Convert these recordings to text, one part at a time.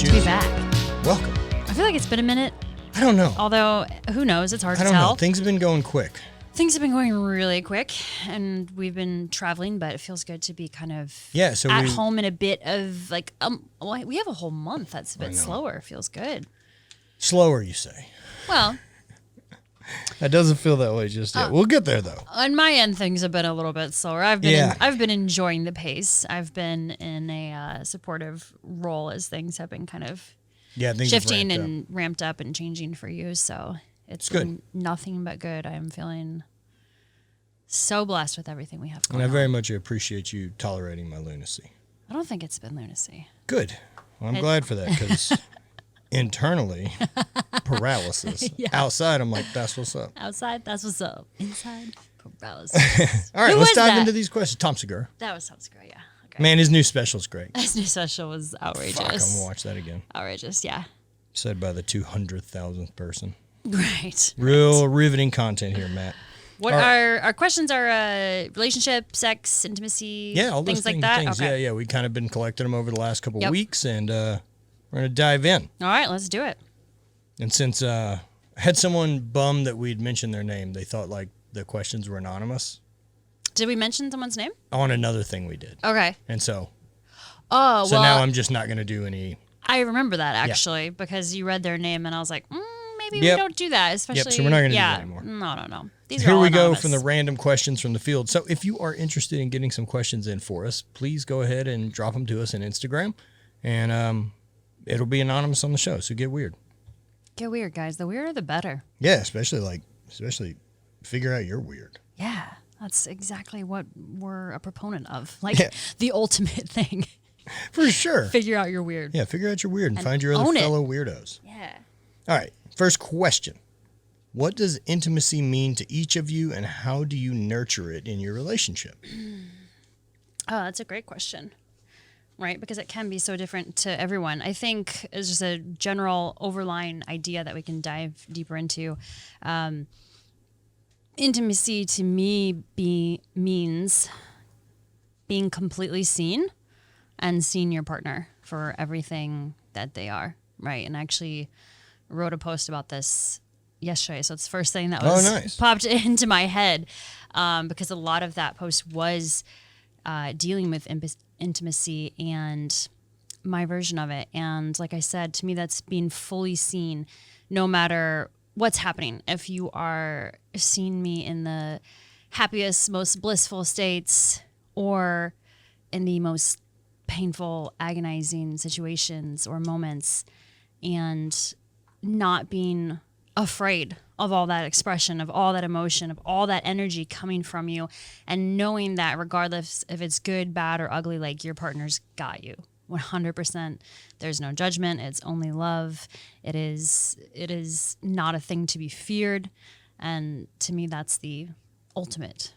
to be back. Welcome. I feel like it's been a minute. I don't know. Although, who knows? It's hard to tell. I don't know. Things have been going quick. Things have been going really quick, and we've been traveling, but it feels good to be kind of at home in a bit of like, we have a whole month that's a bit slower. Feels good. Slower, you say? Well, it doesn't feel that way just yet. We'll get there though. On my end, things have been a little bit slower. I've been enjoying the pace. I've been in a supportive role as things have been kind of shifting and ramped up and changing for you. So it's been nothing but good. I'm feeling so blessed with everything we have going on. And I very much appreciate you tolerating my lunacy. I don't think it's been lunacy. Good. Well, I'm glad for that because internally, paralysis. Yeah. Outside, I'm like, that's what's up. Outside, that's what's up. Inside, paralysis. All right, let's dive into these questions. Tom Segura. That was Tom Segura, yeah. Okay. Man, his new special's great. His new special was outrageous. Fuck, I'm going to watch that again. Outrageous, yeah. Said by the 200,000th person. Right. Real riveting content here, Matt. What our questions are relationship, sex, intimacy, all those things like that? Okay. Yeah. We kind of been collecting them over the last couple of weeks, and we're going to dive in. All right, let's do it. And since I had someone bummed that we'd mentioned their name, they thought like the questions were anonymous. Did we mention someone's name? On another thing we did. Okay. And so now I'm just not going to do any. I remember that actually because you read their name and I was like, maybe we don't do that, especially. So we're not going to do that anymore. No. Here we go from the random questions from the field. So if you are interested in getting some questions in for us, please go ahead and drop them to us on Instagram, and it'll be anonymous on the show. So get weird. Get weird, guys. The weirder, the better. Yeah, especially figure out you're weird. Yeah, that's exactly what we're a proponent of. The ultimate thing. For sure. Figure out you're weird. Yeah, figure out you're weird and find your other fellow weirdos. Yeah. All right, first question. What does intimacy mean to each of you, and how do you nurture it in your relationship? Oh, that's a great question. Right, because it can be so different to everyone. I think it's just a general overlying idea that we can dive deeper into. Intimacy to me means being completely seen and seeing your partner for everything that they are, right? And I actually wrote a post about this yesterday, so it's the first thing that was popped into my head because a lot of that post was dealing with intimacy and my version of it. And like I said, to me, that's being fully seen no matter what's happening. If you are seeing me in the happiest, most blissful states or in the most painful, agonizing situations or moments, and not being afraid of all that expression, of all that emotion, of all that energy coming from you, and knowing that regardless if it's good, bad, or ugly, like your partner's got you 100%. There's no judgment. It's only love. It is not a thing to be feared. And to me, that's the ultimate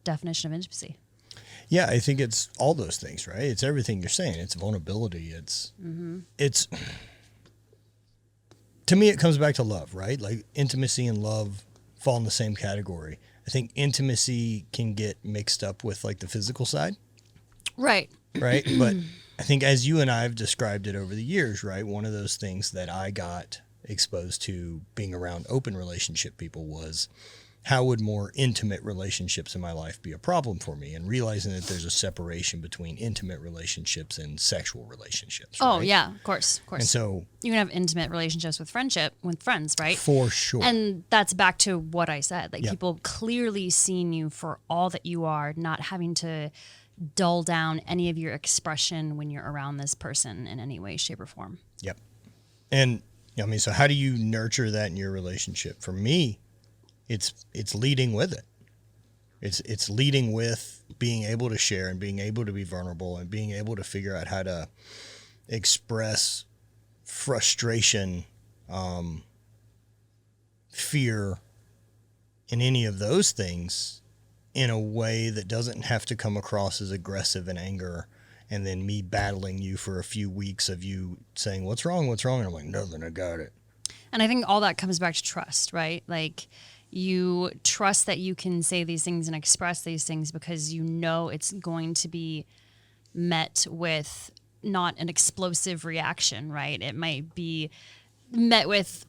definition of intimacy. Yeah, I think it's all those things, right? It's everything you're saying. It's vulnerability. It's to me, it comes back to love, right? Like intimacy and love fall in the same category. I think intimacy can get mixed up with like the physical side. Right. Right. But I think as you and I have described it over the years, right? One of those things that I got exposed to being around open relationship people was how would more intimate relationships in my life be a problem for me, and realizing that there's a separation between intimate relationships and sexual relationships. Oh, right? Yeah, of course. And so you can have intimate relationships with friends, right? For sure. And that's back to what I said. Like people clearly seeing you for all that you are, not having to dull down any of your expression when you're around this person in any way, shape, or form. Yep. And so how do you nurture that in your relationship? For me, it's leading with it. It's leading with being able to share and being able to be vulnerable and being able to figure out how to express frustration, fear, and any of those things in a way that doesn't have to come across as aggressive and anger, and then me battling you for a few weeks of you saying, what's wrong? And I'm like, nothing, I got it. And I think all that comes back to trust, right? Like you trust that you can say these things and express these things because you know it's going to be met with not an explosive reaction, right? It might be met with,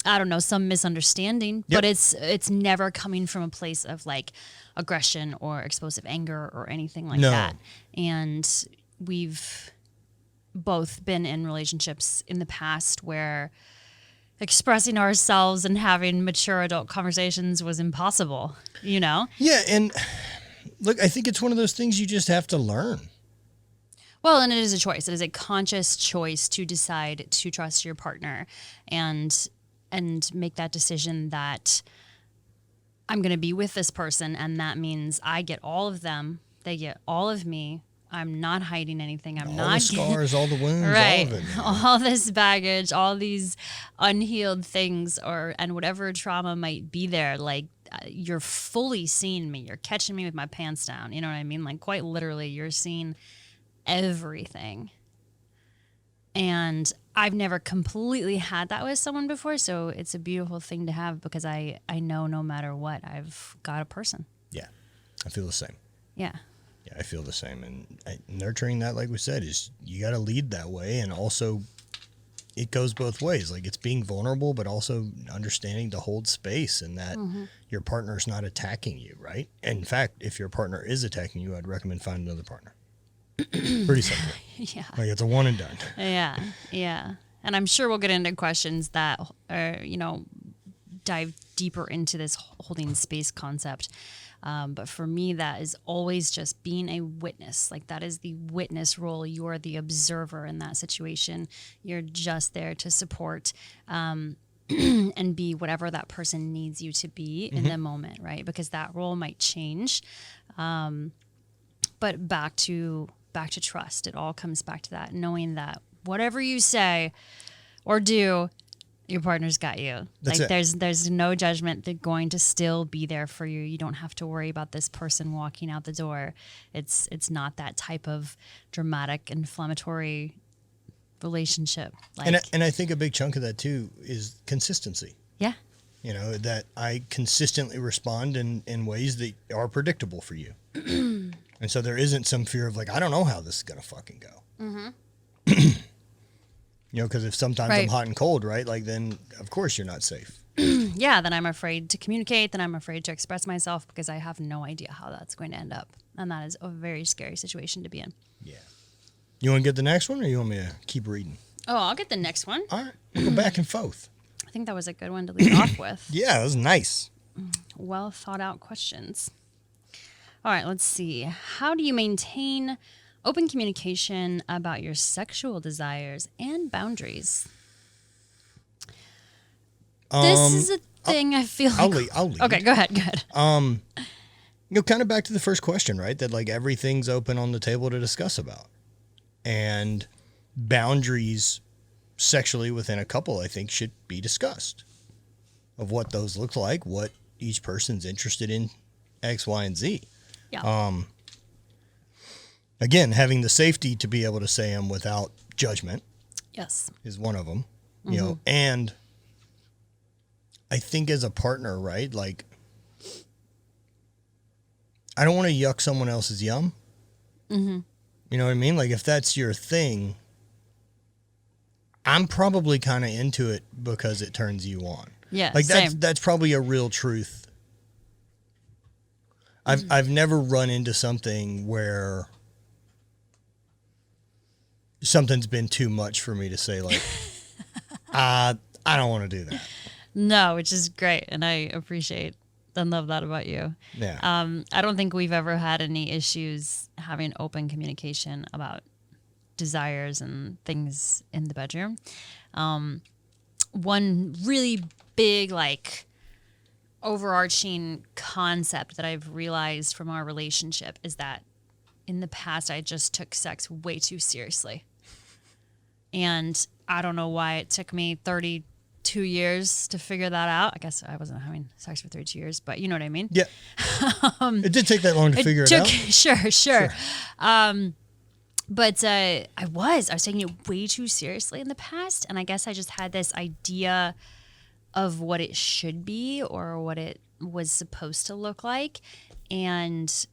I don't know, some misunderstanding, Yep. but it's never coming from a place of like aggression or explosive anger or anything like No. that. And we've both been in relationships in the past where expressing ourselves and having mature adult conversations was impossible, you know? Yeah, and look, I think it's one of those things you just have to learn. Well, and it is a choice. It is a conscious choice to decide to trust your partner and make that decision that I'm going to be with this person, and that means I get all of them, they get all of me. I'm not hiding anything. I'm All not the scars, all the wounds, right. all of it. man. All this baggage, all these unhealed things, and whatever trauma might be there. Like you're fully seeing me. You're catching me with my pants down. You know what I mean? Like quite literally, you're seeing everything. And I've never completely had that with someone before, so it's a beautiful thing to have because I know no matter what, I've got a person. Yeah, I feel the same. Yeah. Yeah, I feel the same. And nurturing that, like we said, is you got to lead that way. And also, it goes both ways. Like it's being vulnerable, but also understanding to hold space and that your partner's not attacking you, right? In fact, if your partner is attacking you, I'd recommend finding another partner. Pretty simple. Yeah. Like it's a one and done. Yeah. Yeah. And I'm sure we'll get into questions that are, dive deeper into this holding space concept. But for me, that is always just being a witness. Like that is the witness role. You are the observer in that situation. You're just there to support and be whatever that person needs you to be in the moment, right? Because that role might change. But back to trust. It all comes back to that, knowing that whatever you say or do, your partner's got you. That's like it. there's no judgment. They're going to still be there for you. You don't have to worry about this person walking out the door. It's not that type of dramatic, inflammatory relationship. Like, And I think a big chunk of that too is consistency. yeah. That I consistently respond in ways that are predictable for you. And so there isn't some fear of like, I don't know how this is going to fucking go. Because if sometimes I'm Right. hot and cold, right? Like then of course you're not safe. Yeah, then I'm afraid to communicate, then I'm afraid to express myself because I have no idea how that's going to end up. And that is a very scary situation to be in. Yeah. You want to get the next one or you want me to keep reading? Oh, I'll get the next one. All right. We'll go back and forth. I think that was a good one to lead off with. Yeah, that was nice. Well thought out questions. All right, let's see. How do you maintain open communication about your sexual desires and boundaries? This is a thing I feel like. I'll lead. Okay, go ahead. Kind of back to the first question, right? That like everything's open on the table to discuss about. And boundaries sexually within a couple, I think, should be discussed. Of what those look like, what each person's interested in, X, Y, and Z. Yeah. Again, having the safety to be able to say them without judgment Yes. is one of them. And I think as a partner, right? Like, I don't want to yuck someone else's yum. You know what I mean? Like, if that's your thing, I'm probably kind of into it because it turns you on. Yeah. Like same. that's probably a real truth. I've never run into something where something's been too much for me to say like, I don't want to do that. No, which is great, and I appreciate and love that about you. Yeah. I don't think we've ever had any issues having open communication about desires and things in the bedroom. One really big, like, overarching concept that I've realized from our relationship is that in the past I just took sex way too seriously. And I don't know why it took me 32 years to figure that out. I guess I wasn't having sex for 32 years, but you know what I mean? Yeah. It did take that long to figure it out. Sure. But I was taking it way too seriously in the past. And I guess I just had this idea of what it should be or what it was supposed to look like. And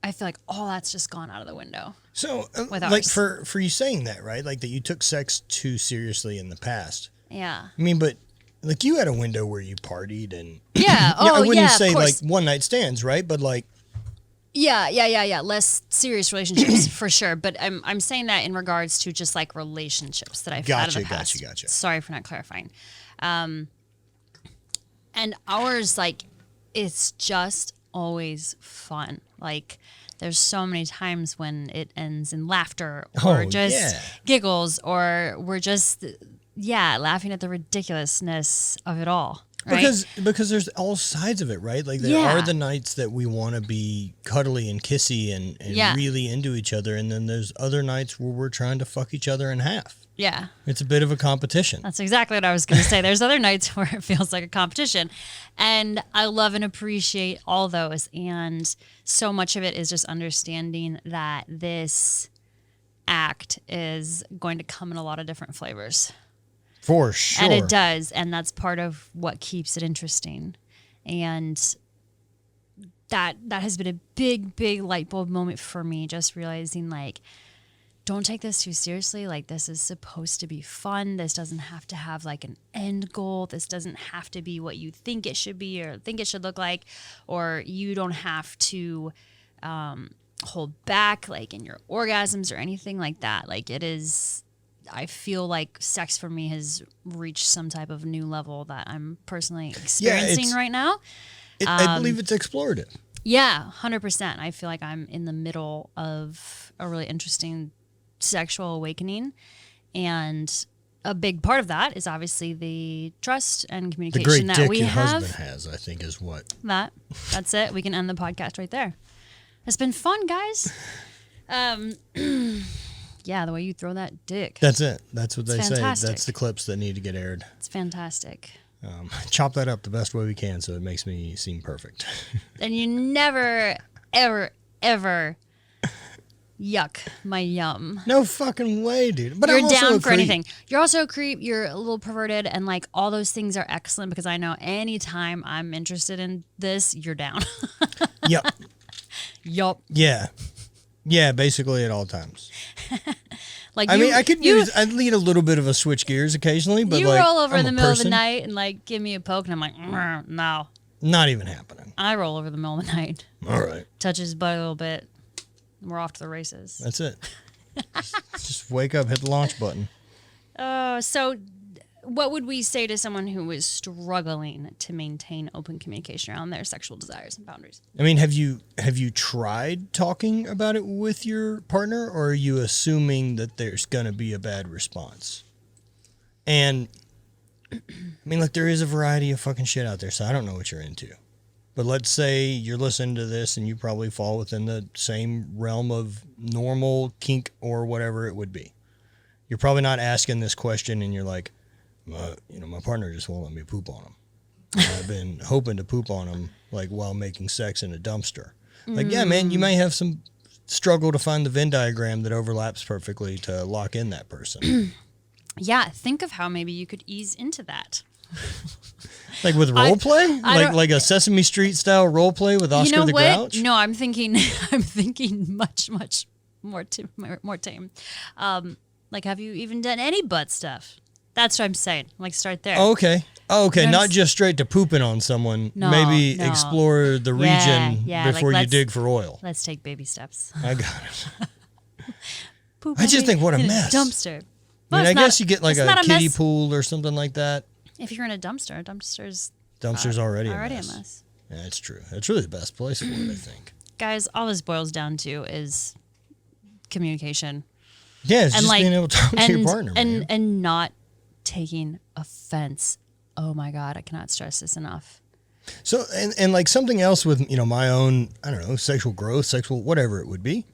I feel like all that's just gone out of the window. So, With like ours. for you saying that, right? Like that you took sex too seriously in the past. Yeah. I mean, but like you had a window where you partied and Yeah. I Oh, wouldn't yeah. say Of like course. one night stands, right? But like, Yeah. Less serious relationships for sure. But I'm saying that in regards to just like relationships that I've had in the past. Gotcha. Sorry for not clarifying. And ours, like, it's just always fun. Like, there's so many times when it ends in laughter or just giggles, or we're just, laughing at the ridiculousness of it all. Right? Because there's all sides of it, right? Like there are the nights that we want to be cuddly and kissy and really into each other, and then there's other nights where we're trying to fuck each other in half. Yeah. It's a bit of a competition. That's exactly what I was going to say. There's other nights where it feels like a competition. And I love and appreciate all those. And so much of it is just understanding that this act is going to come in a lot of different flavors. For sure. And it does. And that's part of what keeps it interesting. And that has been a big light bulb moment for me, just realizing like, don't take this too seriously. Like, this is supposed to be fun. This doesn't have to have like an end goal. This doesn't have to be what you think it should be or think it should look like, or you don't have to hold back like in your orgasms or anything like that. Like, it is, I feel like sex for me has reached some type of new level that I'm personally experiencing right now. I believe it's explorative. Yeah, 100%. I feel like I'm in the middle of a really interesting sexual awakening, and a big part of that is obviously the trust and communication The great that dick we your have. husband has, I think, is what. That's it. We can end the podcast right there. It's been fun, guys. Yeah, the way you throw that dick. That's it. That's what they fantastic. say. That's the clips that need to get aired. It's fantastic. Chop that up the best way we can so it makes me seem perfect. And you never, ever yuck my yum. No fucking way, dude. But You're I'm also down a for creep. anything. You're also a creep. You're a little perverted, and like all those things are excellent because I know anytime I'm interested in this, you're down. Yep. Yup. Yeah, basically at all times. Like I mean, I'd lead a little bit of a switch gears occasionally, but you like roll over I'm in the a middle of the person. night and like give me a poke, and I'm like, no. Not even happening. I roll over the middle of the night, All right. touch his butt a little bit, and we're off to the races. That's it. just wake up, hit the launch button. So what would we say to someone who is struggling to maintain open communication around their sexual desires and boundaries? I mean, have you tried talking about it with your partner, or are you assuming that there's going to be a bad response? And I mean, look, there is a variety of fucking shit out there, so I don't know what you're into. But let's say you're listening to this and you probably fall within the same realm of normal kink or whatever it would be. You're probably not asking this question and you're like, my partner just won't let me poop on him. I've been hoping to poop on him like while making sex in a dumpster. Like, yeah, man, you may have some struggle to find the Venn diagram that overlaps perfectly to lock in that person. Yeah, think of how maybe you could ease into that. Like with role play? Like a Sesame Street style role play with Oscar the Grouch? No, I'm thinking much more tame. Like, have you even done any butt stuff? That's what I'm saying. Like, start there. Oh, okay. You know Not just straight to pooping on someone. No, Maybe no. explore the region before like, you dig for oil. Let's take baby steps. I got it. Poop I just on think what a in mess. dumpster. I mean, I guess you get like it's a not kiddie mess. pool or something like that. If you're in a dumpster's Already a a mess. mess. Yeah, it's true. That's really the best place for it, I think. Guys, all this boils down to is communication. Yeah, it's And just like, being able to talk to your partner, man. and not taking offense. Oh my God, I cannot stress this enough. So, and like something else with, my own, I don't know, sexual growth, sexual, whatever it would be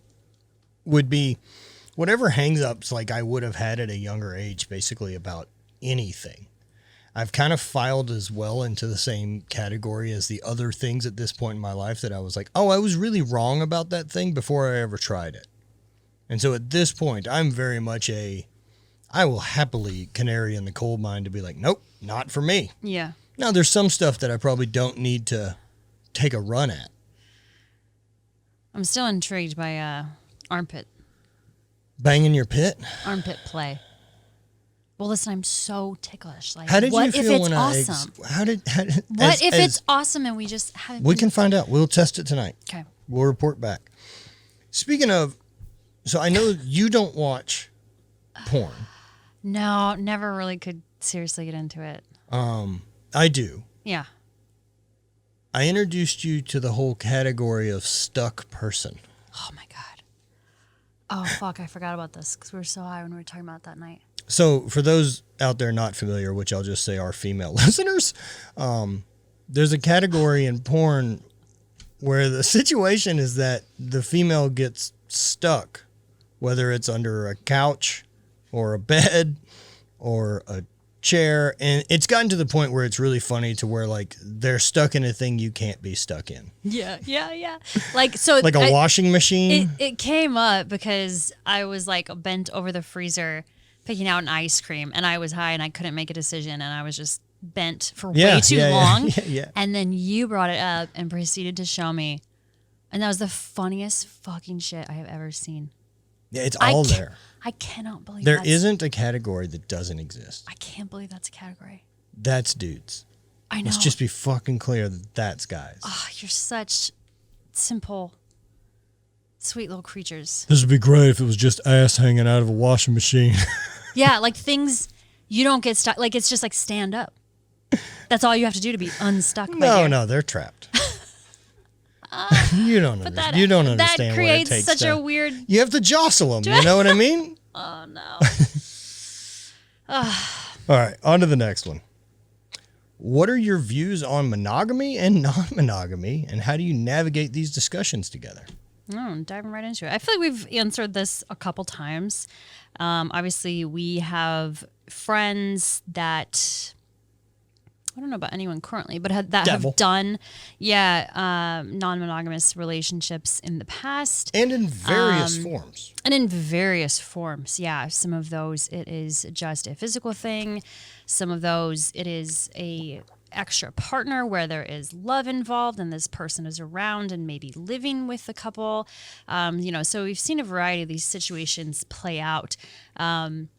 whatever hang-ups like I would have had at a younger age, basically about anything. I've kind of filed as well into the same category as the other things at this point in my life that I was like, oh, I was really wrong about that thing before I ever tried it. And so at this point, I'm very much I will happily canary in the coal mine to be like, nope, not for me. Yeah. Now, there's some stuff that I probably don't need to take a run at. I'm still intrigued by armpit Banging your pit? play. Well, listen, I'm so ticklish. Like, How did what you if feel it's when awesome? What If it's awesome and we just haven't? We can find out. We'll test it tonight. Okay. We'll report back. Speaking of, so I know you don't watch porn. No, never really could seriously get into it. I do. Yeah. I introduced you to the whole category of stuck person. Oh my god. Oh fuck! I forgot about this because we were so high when we were talking about it that night. So for those out there not familiar, which I'll just say are female listeners, there's a category in porn where the situation is that the female gets stuck, whether it's under a couch or a bed or a chair. And it's gotten to the point where it's really funny to where like they're stuck in a thing you can't be stuck in. Yeah. Like so, Like a washing machine. It came up because I was like bent over the freezer picking out an ice cream, and I was high and I couldn't make a decision, and I was just bent for way too long. Yeah. And then you brought it up and proceeded to show me, and that was the funniest fucking shit I have ever seen. Yeah, it's all there. I cannot believe There isn't a category that doesn't exist. I can't believe that's a category. That's dudes. I know. Let's just be fucking clear that that's guys. Oh, you're such simple, sweet little creatures. This would be great if it was just ass hanging out of a washing machine. Yeah, like things you don't get stuck. Like it's just like stand up. That's all you have to do to be unstuck. No, they're trapped. You don't understand. You don't understand that creates what it takes. such a weird. You have to jostle them. You know what I mean? Oh no. All right, on to the next one. What are your views on monogamy and non-monogamy, and how do you navigate these discussions together? I'm diving right into it. I feel like we've answered this a couple times. Obviously, we have friends that I don't know about anyone currently, but have done, non-monogamous relationships in the past. And in various forms. And in various forms, yeah. Some of those, it is just a physical thing. Some of those, it is a extra partner where there is love involved and this person is around and maybe living with the couple. So we've seen a variety of these situations play out. And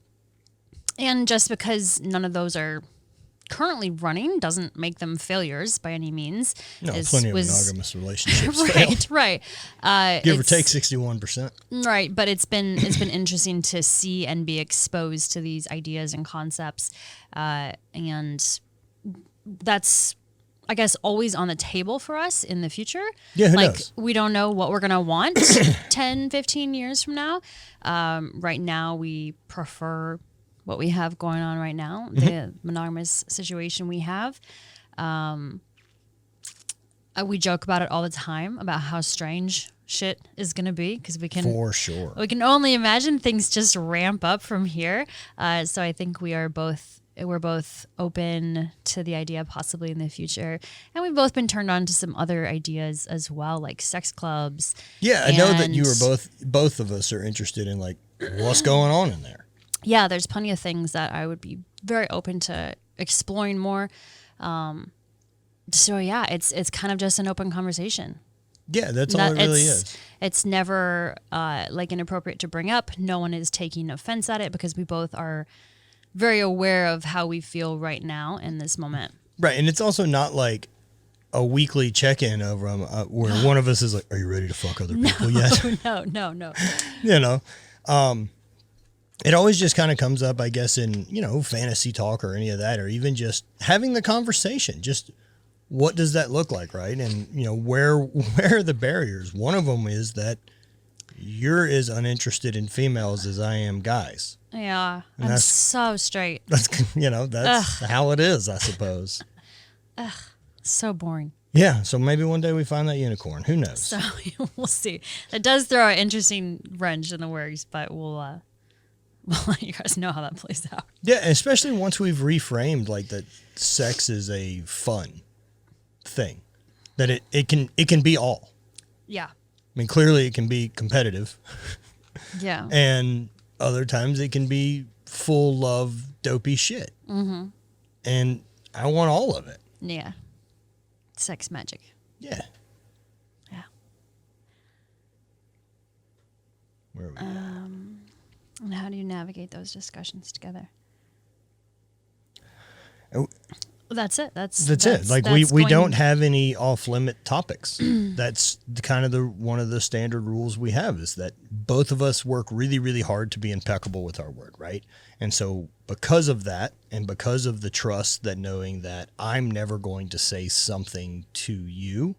just because none of those are currently running doesn't make them failures by any means. No, plenty of monogamous relationships right. Give or take 61%. Right, but it's been interesting to see and be exposed to these ideas and concepts, and that's, I guess, always on the table for us in the future. Yeah, who knows? We don't know what we're gonna want 10, 15 years from now. Right now, we prefer what we have going on right now, the monogamous situation we have. We joke about it all the time about how strange shit is going to be because we can only imagine things just ramp up from here. So I think we're both open to the idea possibly in the future, and we've both been turned on to some other ideas as well, like sex clubs. Yeah, I know that you were both of us are interested in like what's going on in there. Yeah, there's plenty of things that I would be very open to exploring more. So yeah, it's kind of just an open conversation. Yeah, that's all it really is. It's never like inappropriate to bring up. No one is taking offense at it because we both are very aware of how we feel right now in this moment. Right, and it's also not like a weekly check-in over where one of us is like, "Are you ready to fuck other people yet?" No. You know. It always just kind of comes up, I guess, in, fantasy talk or any of that, or even just having the conversation. Just what does that look like, right? And, where are the barriers? One of them is that you're as uninterested in females as I am guys. Yeah, and I'm so straight. That's, that's how it is, I suppose. Ugh, so boring. Yeah, so maybe one day we find that unicorn. Who knows? So we'll see. It does throw an interesting wrench in the works, but we'll let you guys know how that plays out. Yeah, especially once we've reframed like that sex is a fun thing. That it can be all. Yeah. I mean, clearly it can be competitive. Yeah. And other times it can be full love dopey shit. Mm-hmm. And I want all of it. Yeah. Sex magic. Yeah. Yeah. Where are we? And how do you navigate those discussions together? Oh, That's it. That's it. Like that's we going- don't have any off-limit topics. That's kind of one of the standard rules we have is that both of us work really, really hard to be impeccable with our word, right? And so because of that and because of the trust that knowing that I'm never going to say something to you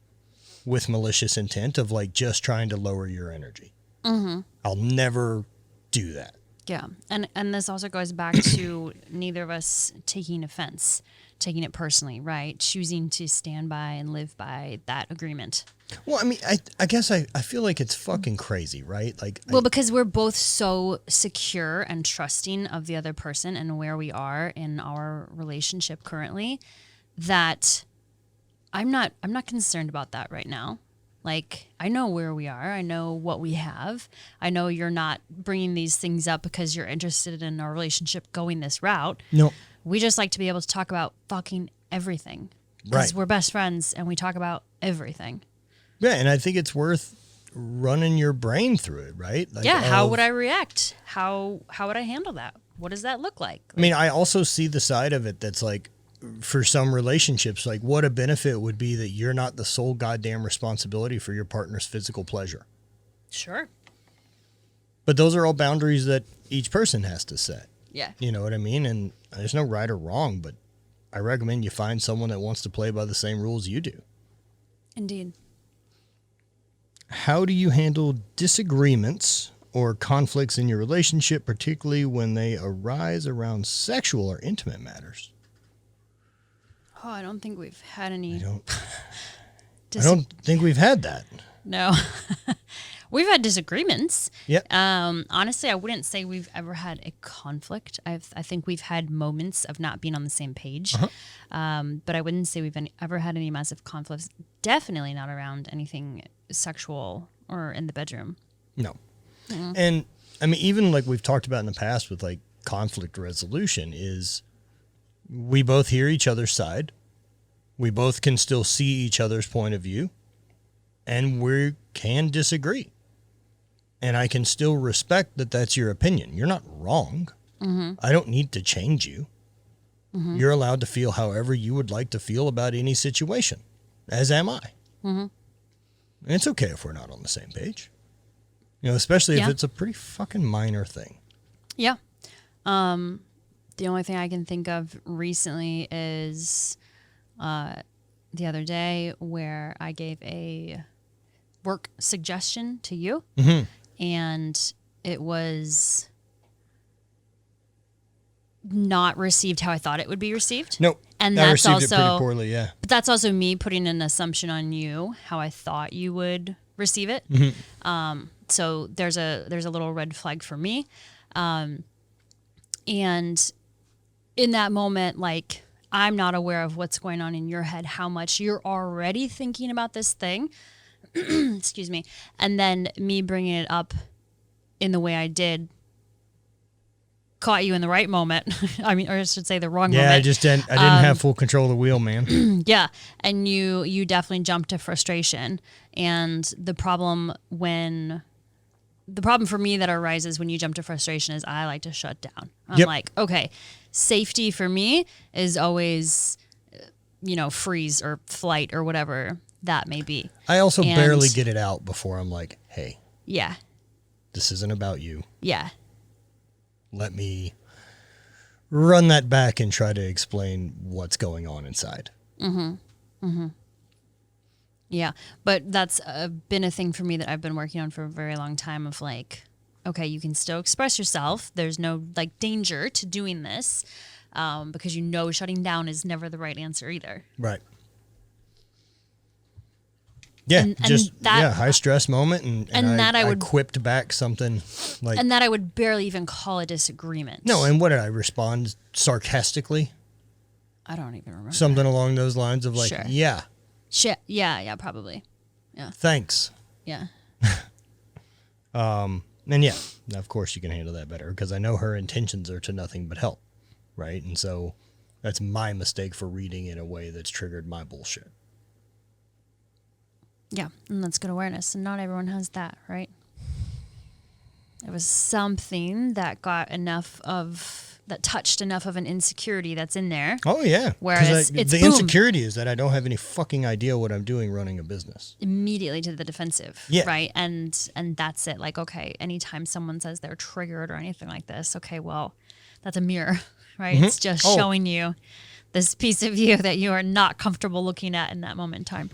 with malicious intent of like just trying to lower your energy. Mm-hmm. I'll never do that. Yeah. And this also goes back to neither of us taking offense, taking it personally, right? Choosing to stand by and live by that agreement. Well, I mean, I guess I feel like it's fucking crazy, right? Like, Well, because we're both so secure and trusting of the other person and where we are in our relationship currently that I'm not concerned about that right now. Like, I know where we are. I know what we have. I know you're not bringing these things up because you're interested in our relationship going this route. no, We just like to be able to talk about fucking everything. Because Right. we're best friends and we talk about everything. yeah, and I think it's worth running your brain through it, right? Like, Yeah, how would I react? How would I handle that? What does that look like? I mean, I also see the side of it that's like, for some relationships, like what a benefit would be that you're not the sole goddamn responsibility for your partner's physical pleasure. Sure. But those are all boundaries that each person has to set. Yeah. You know what I mean? And there's no right or wrong, but I recommend you find someone that wants to play by the same rules you do. Indeed. How do you handle disagreements or conflicts in your relationship, particularly when they arise around sexual or intimate matters? Oh, I don't think we've had any. I don't think we've had that. No. We've had disagreements. Yep. Honestly, I wouldn't say we've ever had a conflict. I think we've had moments of not being on the same page. But I wouldn't say we've ever had any massive conflicts. Definitely not around anything sexual or in the bedroom. No. And I mean, even like we've talked about in the past with like conflict resolution is we both hear each other's side. We both can still see each other's point of view and we can disagree. And I can still respect that that's your opinion. You're not wrong. I don't need to change you. You're allowed to feel however you would like to feel about any situation, as am I. And it's okay if we're not on the same page. You know, especially if it's a pretty fucking minor thing. Yeah. The only thing I can think of recently is the other day where I gave a work suggestion to you, and it was not received how I thought it would be received. Nope. And I that's received it also pretty poorly, yeah. But that's also me putting an assumption on you how I thought you would receive it. So there's a little red flag for me. And in that moment, like, I'm not aware of what's going on in your head, how much you're already thinking about this thing. Excuse me. And then me bringing it up in the way I did caught you in the right moment. I mean, or I should say the wrong moment. Yeah, I didn't have full control of the wheel, man. Yeah. And you definitely jumped to frustration. And the problem for me that arises when you jump to frustration is I like to shut down. I'm like, okay, safety for me is always, freeze or flight or whatever that may be. I also barely get it out before I'm like, hey, Yeah. this isn't about you. Yeah. Let me run that back and try to explain what's going on inside. Yeah. But that's been a thing for me that I've been working on for a very long time of like, okay, you can still express yourself. There's no like danger to doing this because shutting down is never the right answer either. Right. Yeah, And that- high stress moment, and that I would quipped back something like, And that I would barely even call a disagreement. no, and what did I respond sarcastically? I don't even remember. Something along those lines of like, Sure. yeah, Shit. Yeah, probably. thanks. Yeah. And yeah, of course you can handle that better because I know her intentions are to nothing but help, right? And so that's my mistake for reading in a way that's triggered my bullshit. Yeah, and that's good awareness. And not everyone has that, right? It was something that touched enough of an insecurity that's in there. Oh yeah. Whereas the it's boom. insecurity is that I don't have any fucking idea what I'm doing running a business. Immediately to the defensive. Yeah. Right. And that's it. Like, okay, anytime someone says they're triggered or anything like this, okay, well, that's a mirror, right? Mm-hmm. It's just showing you this piece of you that you are not comfortable looking at in that moment in time.